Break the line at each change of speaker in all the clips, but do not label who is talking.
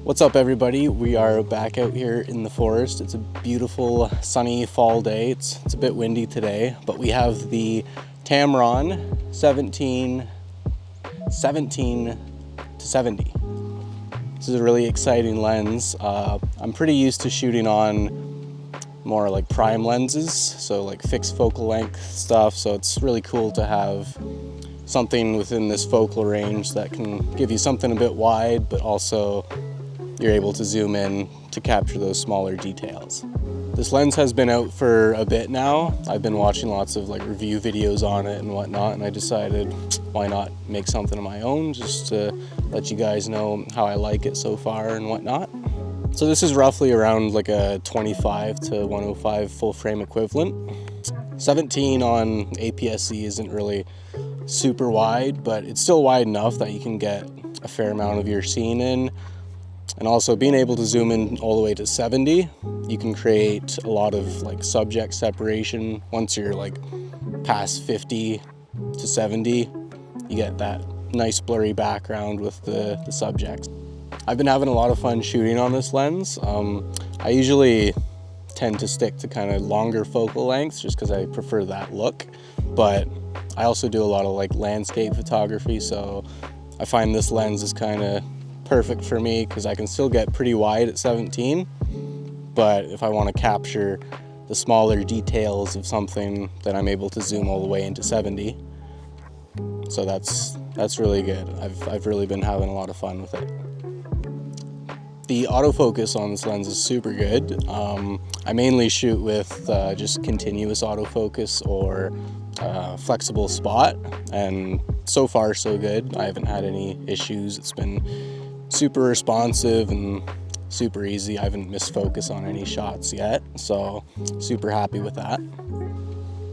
What's up, everybody? We are back out here in the forest. It's a beautiful sunny fall day. It's a bit windy today, but we have the Tamron 17-70mm. This is a really exciting lens. I'm pretty used to shooting on more like prime lenses, so like fixed focal length stuff, so it's really cool to have something within this focal range that can give you something a bit wide, but also you're able to zoom in to capture those smaller details. This lens has been out for a bit now. I've been watching lots of like review videos on it and whatnot, and I decided why not make something of my own just to let you guys know how I like it so far and whatnot. So this is roughly around like a 25 to 105 full frame equivalent. 17 on APS-C isn't really super wide, but it's still wide enough that you can get a fair amount of your scene in. And also being able to zoom in all the way to 70, you can create a lot of like subject separation. Once you're like past 50 to 70, you get that nice blurry background with the subjects. I've been having a lot of fun shooting on this lens. I usually tend to stick to kind of longer focal lengths just because I prefer that look, but I also do a lot of like landscape photography, so I find this lens is kind of perfect for me because I can still get pretty wide at 17, but if I want to capture the smaller details of something, then I'm able to zoom all the way into 70. So that's really good. I've really been having a lot of fun with it. The autofocus on this lens is super good. I mainly shoot with just continuous autofocus or flexible spot, and so far so good. I haven't had any issues. It's been super responsive and super easy. I haven't missed focus on any shots yet, so super happy with that.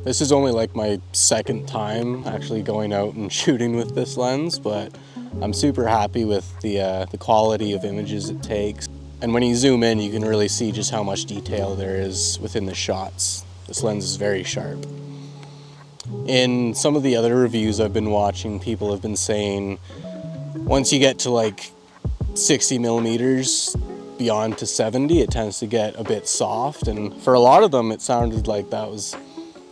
This is only like my second time actually going out and shooting with this lens, but I'm super happy with the quality of images it takes. And when you zoom in, you can really see just how much detail there is within the shots. This lens is very sharp. In some of the other reviews I've been watching, people have been saying once you get to like 60 millimeters beyond to 70, it tends to get a bit soft, and for a lot of them it sounded like that was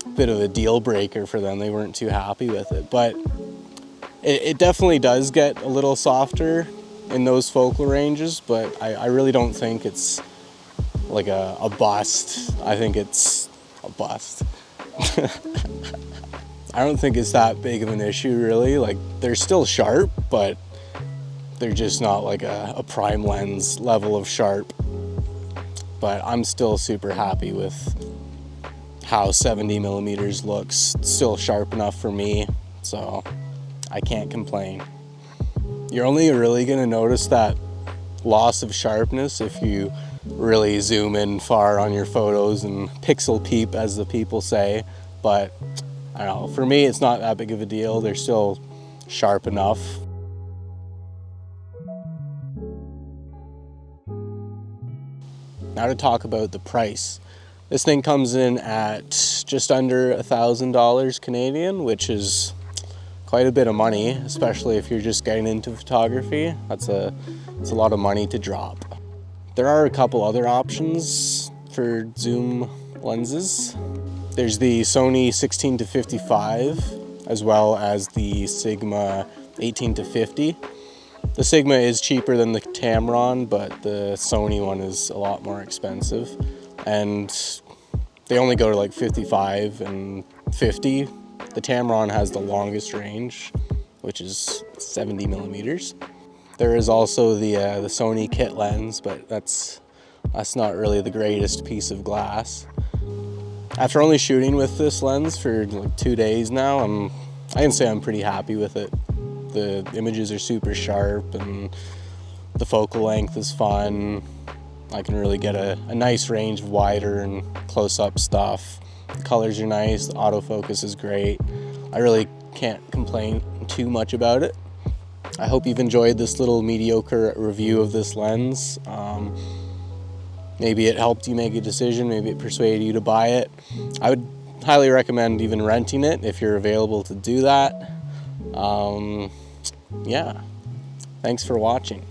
a bit of a deal breaker for them. They weren't too happy with it, but it definitely does get a little softer in those focal ranges, but I really don't think it's like a bust. I think it's a bust. I don't think it's that big of an issue really. Like, they're still sharp, but they're just not like a prime lens level of sharp. But I'm still super happy with how 70 millimeters looks. It's still sharp enough for me, so I can't complain. You're only really gonna notice that loss of sharpness if you really zoom in far on your photos and pixel peep, as the people say. But I don't know, for me it's not that big of a deal. They're still sharp enough. Now to talk about the price. This thing comes in at just under $1,000 Canadian, which is quite a bit of money, especially if you're just getting into photography. It's a lot of money to drop. There are a couple other options for zoom lenses. There's the Sony 16-55 as well as the Sigma 18-50. The Sigma is cheaper than the Tamron, but the Sony one is a lot more expensive. And they only go to like 55 and 50. The Tamron has the longest range, which is 70 millimeters. There is also the Sony kit lens, but that's not really the greatest piece of glass. After only shooting with this lens for like 2 days now, I can say I'm pretty happy with it. The images are super sharp and the focal length is fun. I can really get a nice range of wider and close-up stuff. The colors are nice, the autofocus is great. I really can't complain too much about it. I hope you've enjoyed this little mediocre review of this lens. Maybe it helped you make a decision, maybe it persuaded you to buy it. I would highly recommend even renting it if you're available to do that. Yeah, thanks for watching.